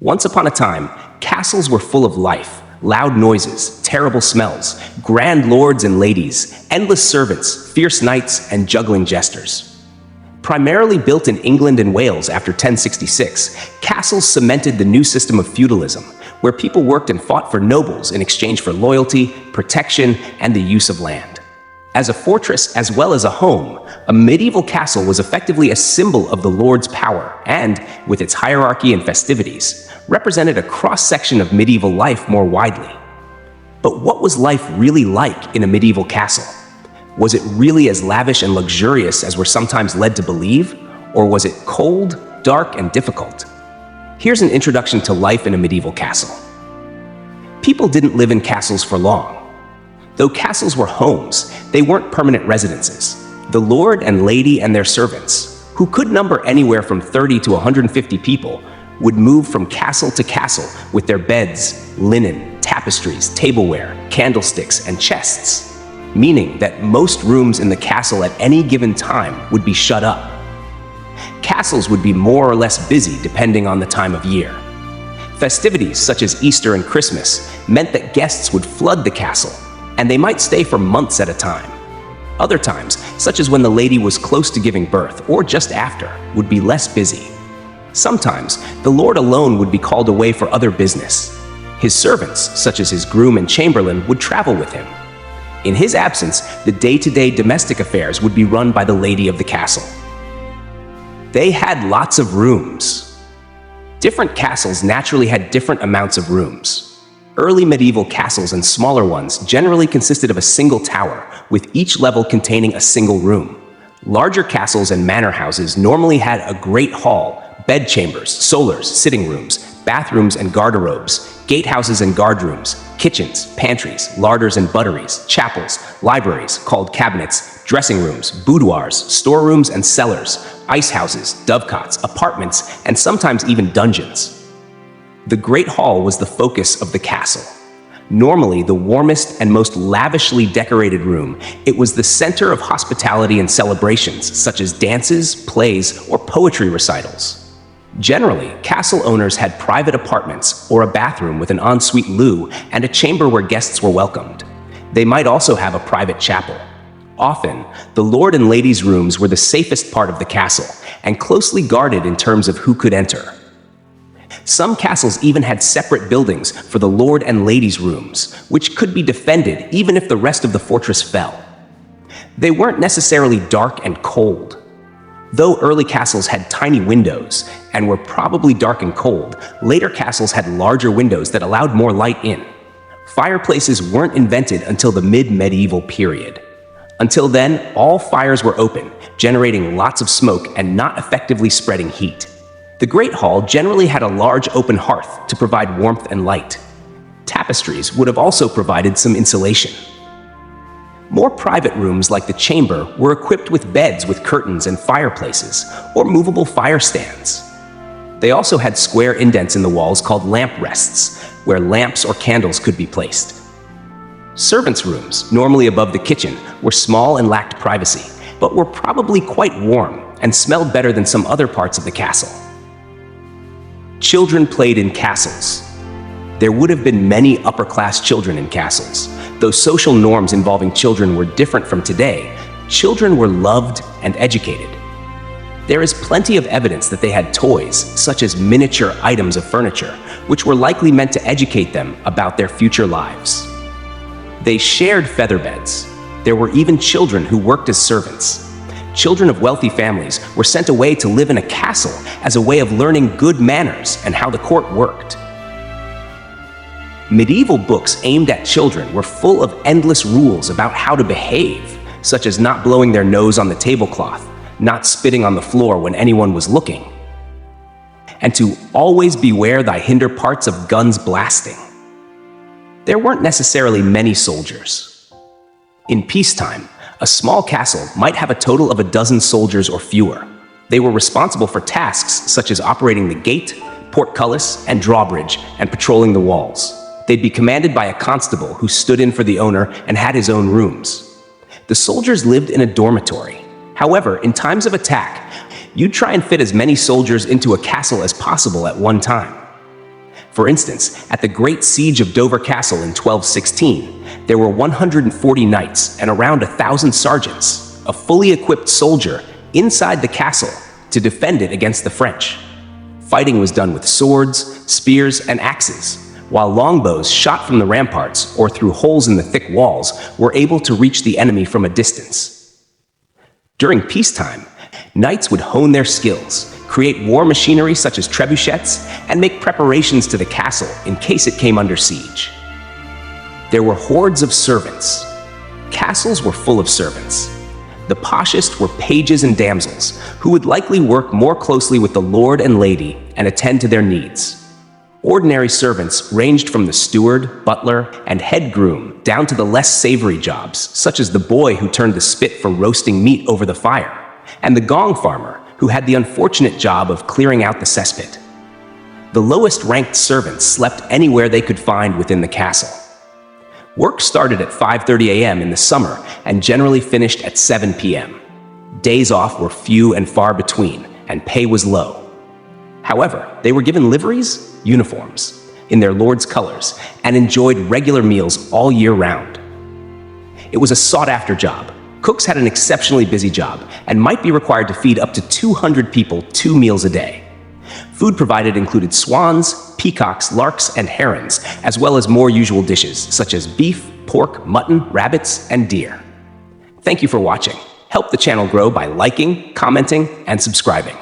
Once upon a time, castles were full of life, loud noises, terrible smells, grand lords and ladies, endless servants, fierce knights, and juggling jesters. Primarily built in England and Wales after 1066, castles cemented the new system of feudalism, where people worked and fought for nobles in exchange for loyalty, protection, and the use of land. As a fortress as well as a home, a medieval castle was effectively a symbol of the lord's power and, with its hierarchy and festivities, represented a cross-section of medieval life more widely. But what was life really like in a medieval castle? Was it really as lavish and luxurious as we're sometimes led to believe? Or was it cold, dark, and difficult? Here's an introduction to life in a medieval castle. People didn't live in castles for long. Though castles were homes, they weren't permanent residences. The lord and lady and their servants, who could number anywhere from 30 to 150 people, would move from castle to castle with their beds, linen, tapestries, tableware, candlesticks, and chests, meaning that most rooms in the castle at any given time would be shut up. Castles would be more or less busy depending on the time of year. Festivities such as Easter and Christmas meant that guests would flood the castle, and they might stay for months at a time. Other times, such as when the lady was close to giving birth or just after, would be less busy. Sometimes, the lord alone would be called away for other business. His servants, such as his groom and chamberlain, would travel with him. In his absence, the day-to-day domestic affairs would be run by the lady of the castle. They had lots of rooms. Different castles naturally had different amounts of rooms. Early medieval castles and smaller ones generally consisted of a single tower, with each level containing a single room. Larger castles and manor houses normally had a great hall, bedchambers, solars, sitting rooms, bathrooms and garderobes, gatehouses and guardrooms, kitchens, pantries, larders and butteries, chapels, libraries called cabinets, dressing rooms, boudoirs, storerooms and cellars, ice houses, dovecots, apartments, and sometimes even dungeons. The Great Hall was the focus of the castle. Normally the warmest and most lavishly decorated room, it was the center of hospitality and celebrations such as dances, plays, or poetry recitals. Generally, castle owners had private apartments or a bathroom with an ensuite loo and a chamber where guests were welcomed. They might also have a private chapel. Often, the lord and lady's rooms were the safest part of the castle and closely guarded in terms of who could enter. Some castles even had separate buildings for the lord and lady's rooms, which could be defended even if the rest of the fortress fell. They weren't necessarily dark and cold. Though early castles had tiny windows and were probably dark and cold, later castles had larger windows that allowed more light in. Fireplaces weren't invented until the mid-medieval period. Until then, all fires were open, generating lots of smoke and not effectively spreading heat. The Great Hall generally had a large open hearth to provide warmth and light. Tapestries would have also provided some insulation. More private rooms like the chamber were equipped with beds with curtains and fireplaces, or movable fire stands. They also had square indents in the walls called lamp rests, where lamps or candles could be placed. Servants' rooms, normally above the kitchen, were small and lacked privacy, but were probably quite warm and smelled better than some other parts of the castle. Children played in castles. There would have been many upper-class children in castles. Though social norms involving children were different from today, children were loved and educated. There is plenty of evidence that they had toys, such as miniature items of furniture, which were likely meant to educate them about their future lives. They shared feather beds. There were even children who worked as servants. Children of wealthy families were sent away to live in a castle as a way of learning good manners and how the court worked. Medieval books aimed at children were full of endless rules about how to behave, such as not blowing their nose on the tablecloth, not spitting on the floor when anyone was looking, and to always beware thy hinder parts of guns blasting. There weren't necessarily many soldiers. In peacetime, a small castle might have a total of a dozen soldiers or fewer. They were responsible for tasks such as operating the gate, portcullis, and drawbridge, and patrolling the walls. They'd be commanded by a constable who stood in for the owner and had his own rooms. The soldiers lived in a dormitory. However, in times of attack, you'd try and fit as many soldiers into a castle as possible at one time. For instance, at the Great Siege of Dover Castle in 1216, there were 140 knights and around 1,000 sergeants, a fully equipped soldier, inside the castle to defend it against the French. Fighting was done with swords, spears, and axes, while longbows shot from the ramparts or through holes in the thick walls were able to reach the enemy from a distance. During peacetime, knights would hone their skills, create war machinery such as trebuchets, and make preparations to the castle in case it came under siege. There were hordes of servants. Castles were full of servants. The poshest were pages and damsels, who would likely work more closely with the lord and lady and attend to their needs. Ordinary servants ranged from the steward, butler, and head groom down to the less savory jobs, such as the boy who turned the spit for roasting meat over the fire, and the gong farmer, who had the unfortunate job of clearing out the cesspit. The lowest-ranked servants slept anywhere they could find within the castle. Work started at 5:30 a.m. in the summer and generally finished at 7 p.m. Days off were few and far between, and pay was low. However, they were given liveries, uniforms, in their lord's colors, and enjoyed regular meals all year round. It was a sought-after job. Cooks had an exceptionally busy job and might be required to feed up to 200 people 2 meals a day. Food provided included swans, peacocks, larks, and herons, as well as more usual dishes such as beef, pork, mutton, rabbits, and deer. Thank you for watching. Help the channel grow by liking, commenting, and subscribing.